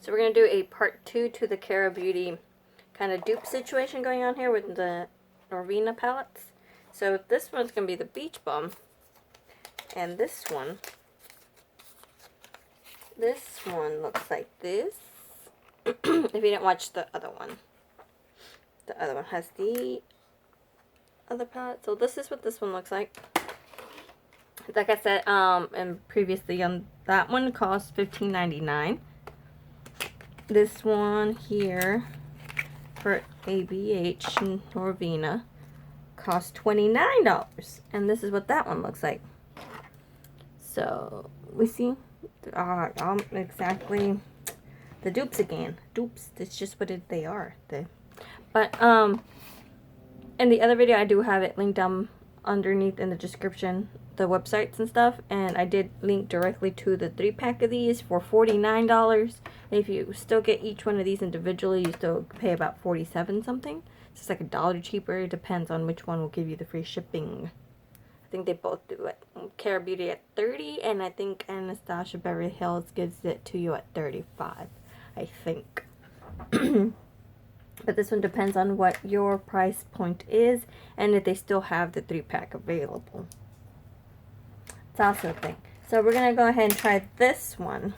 So we're going to do a part 2 to the Cara Beauty kind of dupe situation going on here with the Norvina palettes. So this one's going to be the Beach Bum. And this one looks like this. If you didn't watch the other one has the other palette. So this is what this one looks like. Like I said, and previously that one cost $15.99. This one here for ABH Norvina cost $29, and this is what that one looks like. So we see exactly the dupes again. Dupes, that's just what they are. But in the other video, I do have it linked down underneath in the description, the websites and stuff, and I did link directly to the 3-pack of these for $49. If you still get each one of these individually, you still pay about $47 something. It's just like $1 cheaper. It depends on which one will give you the free shipping. I think they both do it. Cara Beauty at $30, and I think Anastasia Beverly Hills gives it to you at $35, I think. But this one depends on what your price point is and if they still have the 3-pack available. It's also a thing. So we're going to go ahead and try this one.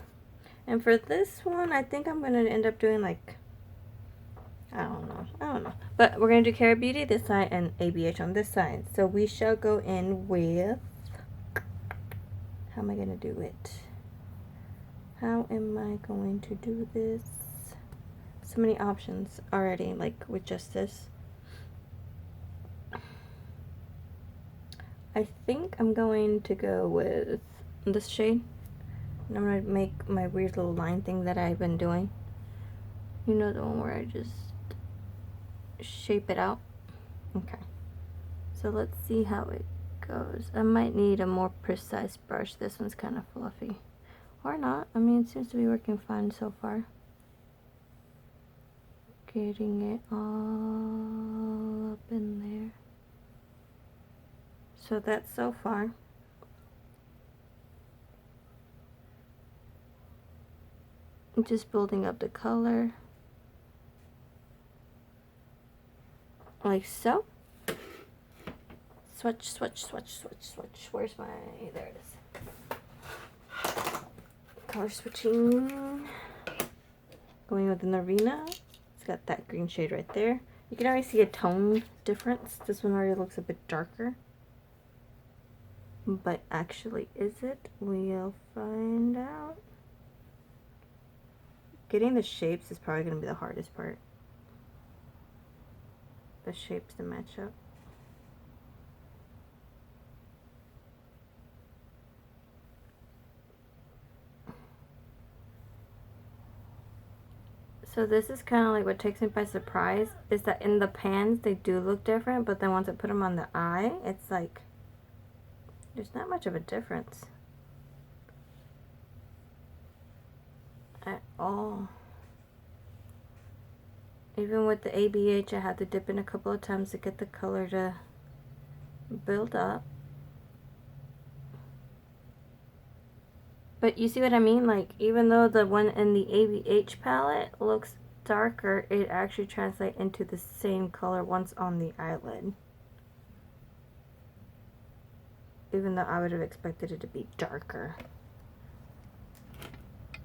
And for this one, I think I'm going to end up doing like, I don't know. But we're going to do Cara Beauty this side and ABH on this side. So we shall go in with, how am I going to do it? How am I going to do this? So many options already, like with just this. I think I'm going to go with this shade. And I'm going to make my weird little line thing that I've been doing. You know, the one where I just shape it out. Okay. So let's see how it goes. I might need a more precise brush. This one's kind of fluffy. Or not. I mean, it seems to be working fine so far. Getting it all up in there. So that's so far. I'm just building up the color. Like so. Swatch, swatch, swatch, swatch, swatch. Where's my, there it is. Color switching. Going with the Norvina. It's got that green shade right there. You can already see a tone difference. This one already looks a bit darker. But actually, is it? We'll find out. Getting the shapes is probably going to be the hardest part. The shapes to match up. So this is kind of like what takes me by surprise, is that in the pans they do look different, but then once I put them on the eye, it's like, there's not much of a difference. At all. Even with the ABH, I had to dip in a couple of times to get the color to build up. But you see what I mean? Like, even though the one in the ABH palette looks darker, it actually translates into the same color once on the eyelid. Even though I would have expected it to be darker.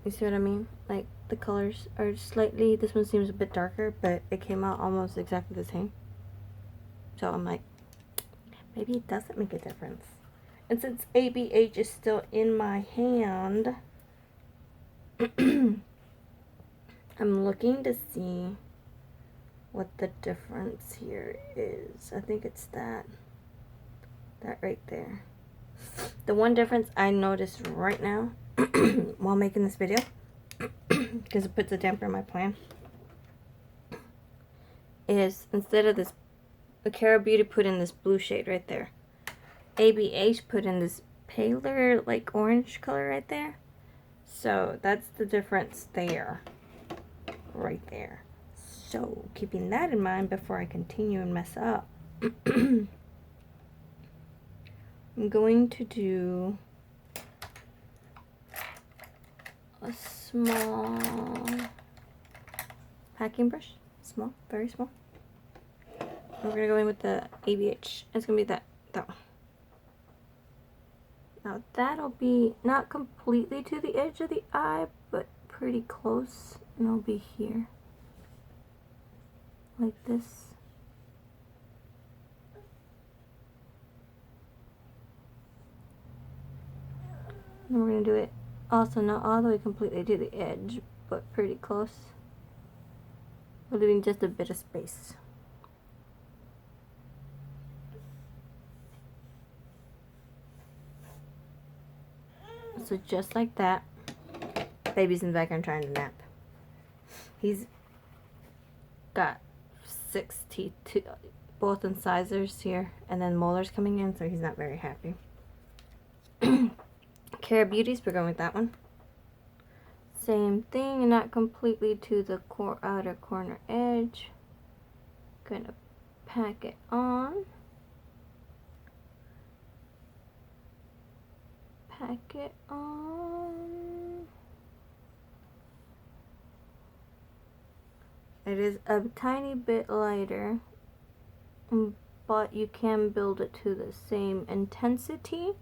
You see what I mean? Like, the colors are slightly, this one seems a bit darker, but it came out almost exactly the same. So I'm like, maybe it doesn't make a difference. And since ABH is still in my hand, I'm looking to see what the difference here is. I think it's that right there. The one difference I noticed right now while making this video, because it puts a damper in my plan, is instead of this, the Cara Beauty put in this blue shade right there. ABH put in this paler, like orange color right there. So that's the difference there. Right there. So keeping that in mind before I continue and mess up. I'm going to do a small packing brush. Small, very small. We're gonna go in with the ABH. It's gonna be that one. Now that'll be not completely to the edge of the eye, but pretty close, and it'll be here, like this. And we're gonna do it also not all the way completely to the edge, but pretty close. We're leaving just a bit of space. So just like that. Baby's in the background trying to nap. He's got 6 teeth, both incisors here, and then molars coming in, so he's not very happy. Cara Beauties, we're going with that one. Same thing, not completely to the outer corner edge. Gonna pack it on. Pack it on. It is a tiny bit lighter, but you can build it to the same intensity.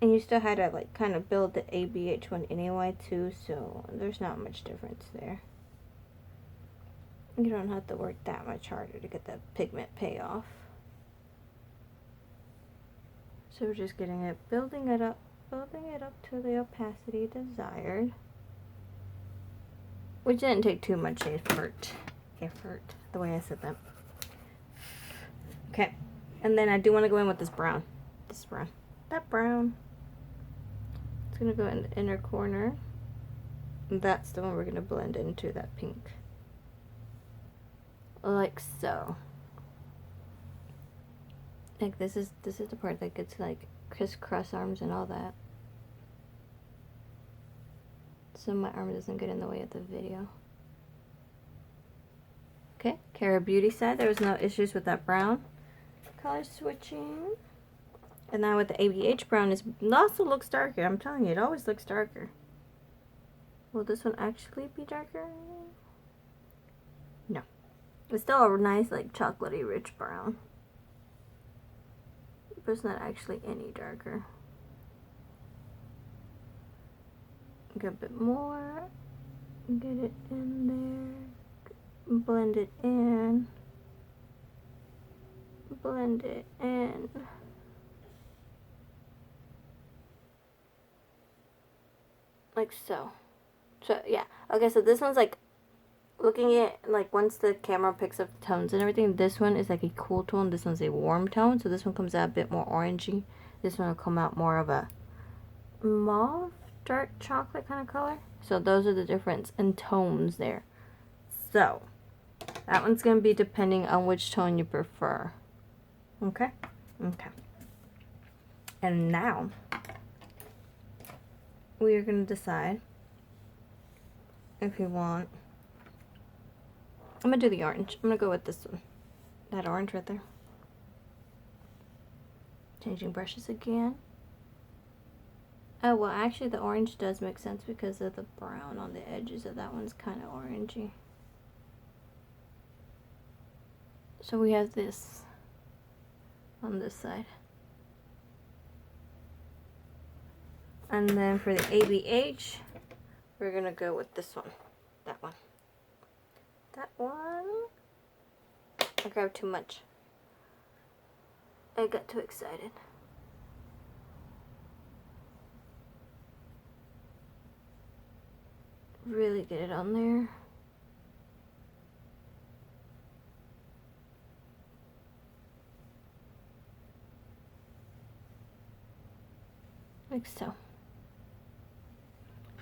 And you still had to like kind of build the ABH one anyway too, so there's not much difference there. You don't have to work that much harder to get that pigment payoff. So we're just getting it, building it up to the opacity desired. Which didn't take too much effort, the way I said that. Okay, and then I do want to go in with this brown. That brown. It's going to go in the inner corner. And that's the one we're going to blend into that pink. Like so. Like this is the part that gets like crisscross arms and all that. So my arm doesn't get in the way of the video. Okay, Cara Beauty side, there was no issues with that brown. Color switching. And now with the ABH brown, it also looks darker. I'm telling you, it always looks darker. Will this one actually be darker? No. It's still a nice, like, chocolatey, rich brown. But it's not actually any darker. Get a bit more. Get it in there. Blend it in. Blend it in. Like so. So yeah. Okay, so this one's like, looking at like once the camera picks up the tones and everything, this one is like a cool tone, this one's a warm tone, so this one comes out a bit more orangey. This one will come out more of a mauve, dark chocolate kind of color. So those are the difference in tones there. So that one's going to be depending on which tone you prefer. Okay? Okay. And now we are going to decide if you want. I'm going to do the orange. I'm going to go with this one. That orange right there. Changing brushes again. Oh, well, actually the orange does make sense because of the brown on the edges of that one's kind of orangey. So we have this on this side. And then for the ABH, we're going to go with this one. That one. That one. I grabbed too much. I got too excited. Really get it on there. Like so.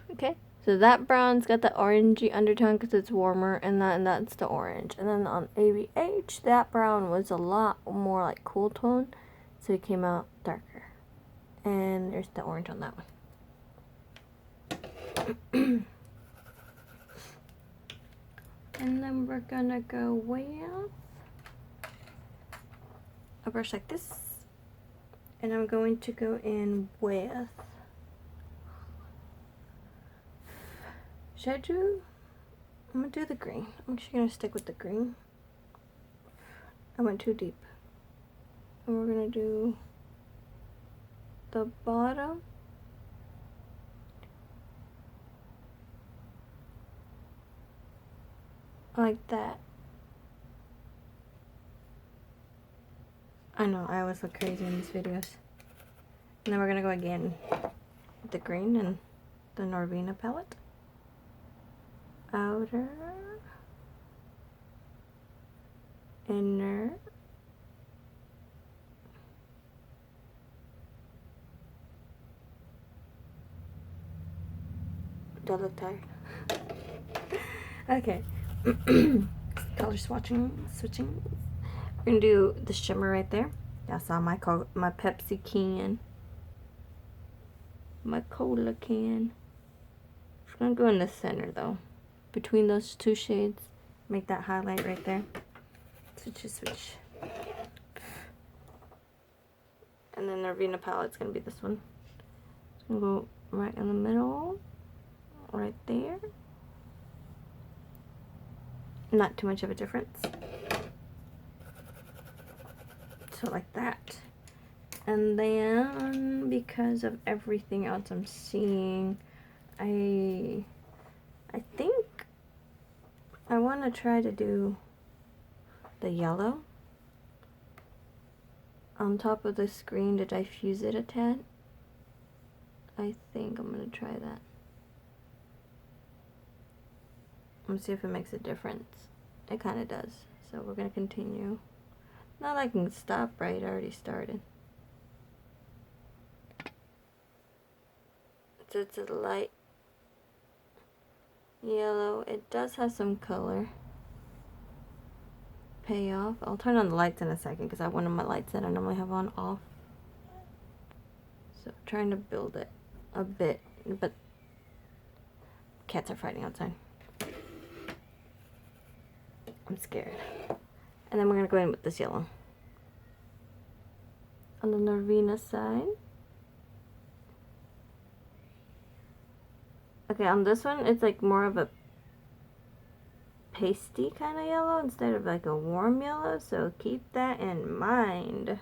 Okay, so that brown's got the orangey undertone because it's warmer, and that's the orange. And then on ABH, that brown was a lot more like cool tone, so it came out darker. And there's the orange on that one. And then we're gonna go with a brush like this, and I'm going to go in with, should I do, I'm gonna do the green. I'm actually gonna stick with the green. I went too deep. And we're gonna do the bottom. Like that. I know, I always look crazy in these videos. And then we're gonna go again with the green and the Norvina palette. Outer, inner, do I look tired? Okay. Color switching. We're gonna do the shimmer right there. That's on my Pepsi can, my cola can. I'm gonna go in the center though, between those two shades. Make that highlight right there. Switch. And then the Norvina palette's gonna be this one. It's gonna go right in the middle, right there. Not too much of a difference. So like that. And then because of everything else I'm seeing, I think I want to try to do the yellow on top of the screen to diffuse it a tad. I think I'm going to try that. Let's see if it makes a difference. It kind of does. So we're going to continue. Not like I can stop, right? I already started. So it's a light yellow. It does have some color. Payoff. I'll turn on the lights in a second because I have one of my lights that I normally have on off. So I'm trying to build it a bit, but cats are fighting outside. I'm scared. And then we're going to go in with this yellow. On the Norvina side. Okay, on this one, it's like more of a pasty kind of yellow instead of like a warm yellow. So keep that in mind.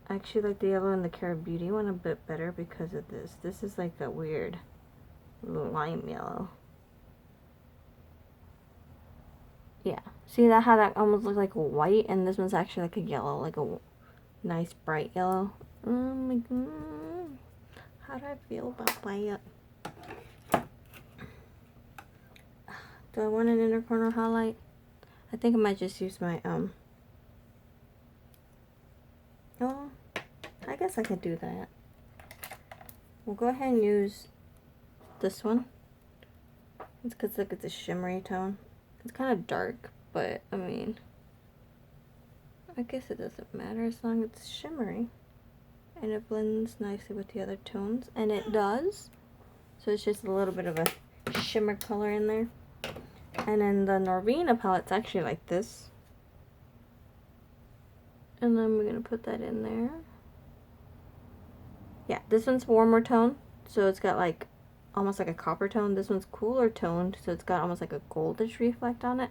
I actually like the yellow in the Cara Beauty one a bit better because of this. This is like a weird lime yellow. Yeah, see that how that almost looks like white, and this one's actually like a yellow, like a nice bright yellow. Oh my god, how do I feel about that? Do I want an inner corner highlight? I think I might just use my oh, I guess I could do that. We'll go ahead and use this one. It's because look, it's a shimmery tone. It's kind of dark, but I mean, I guess it doesn't matter as long as it's shimmery. And it blends nicely with the other tones, and it does. So it's just a little bit of a shimmer color in there. And then the Norvina palette's actually like this. And then we're going to put that in there. Yeah, this one's warmer tone, so it's got like almost like a copper tone. This one's cooler toned, so it's got almost like a goldish reflect on it.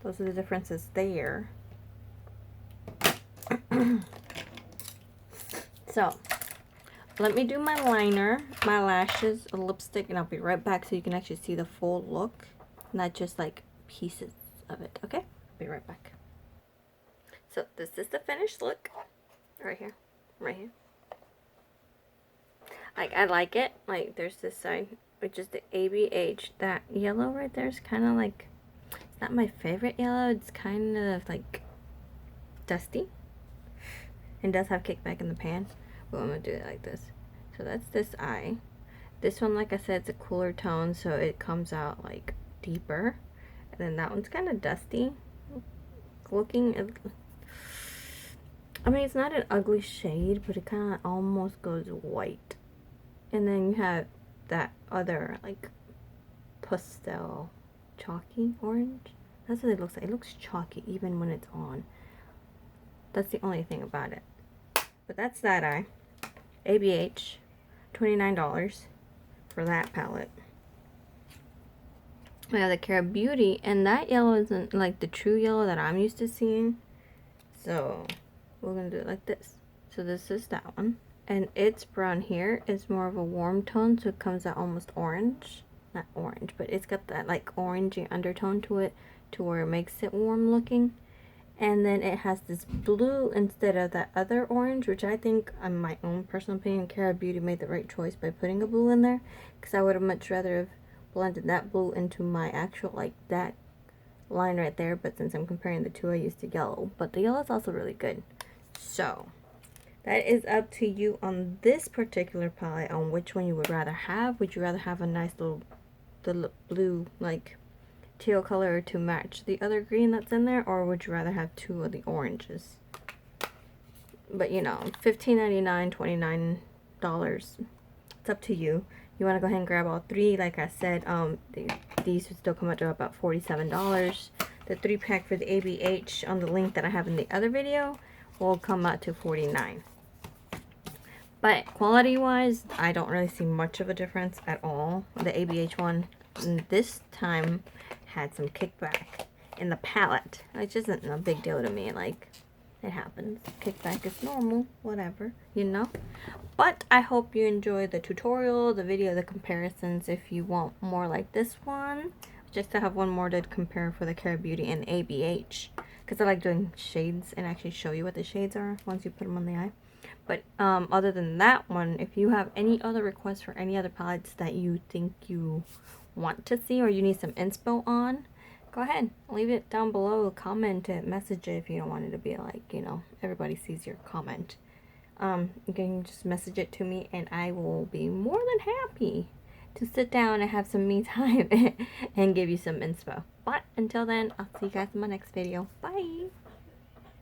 Those are the differences there. So, let me do my liner, my lashes, a lipstick, and I'll be right back so you can actually see the full look, not just like pieces of it, okay? I'll be right back. So, this is the finished look. Right here. Right here. Like, I like it. Like, there's this side, which is the ABH. That yellow right there is kind of like, it's not my favorite yellow. It's kind of like dusty. And does have kickback in the pan. But I'm going to do it like this. So that's this eye. This one, like I said, it's a cooler tone, so it comes out like deeper. And then that one's kind of dusty looking. I mean, it's not an ugly shade, but it kind of almost goes white. And then you have that other, like, pastel chalky orange. That's what it looks like. It looks chalky even when it's on. That's the only thing about it. But that's that eye. ABH. $29 for that palette. We have the Cara Beauty, and that yellow isn't like the true yellow that I'm used to seeing. So we're gonna do it like this. So this is that one, and its brown here is more of a warm tone, so it comes out almost orange. Not orange, but it's got that like orangey undertone to it, to where it makes it warm looking. And then it has this blue instead of that other orange, which I think, in my own personal opinion, Cara Beauty made the right choice by putting a blue in there, because I would have much rather have blended that blue into my actual, like, that line right there. But since I'm comparing the two, I used the yellow, but the yellow is also really good. So that is up to you on this particular palette, on which one you would rather have. Would you rather have a nice little blue, like, teal color to match the other green that's in there, or would you rather have two of the oranges? But you know, $15.99, $29, it's up to you. You want to go ahead and grab all three. Like I said, these would still come out to about $47. The 3-pack for the ABH on the link that I have in the other video will come out to $49. But quality wise, I don't really see much of a difference at all. The ABH one this time had some kickback in the palette, which isn't a big deal to me. Like, it happens. Kickback is normal, whatever, you know. But I hope you enjoyed the tutorial, the video, the comparisons. If you want more like this one, just to have one more to compare for the Cara Beauty and ABH, because I like doing shades and actually show you what the shades are once you put them on the eye. But other than that one, if you have any other requests for any other palettes that you think you want to see or you need some inspo on, go ahead, leave it down below, comment it, message it. If you don't want it to be like, you know, everybody sees your comment, you can just message it to me, and I will be more than happy to sit down and have some me time and give you some inspo. But until then, I'll see you guys in my next video. Bye.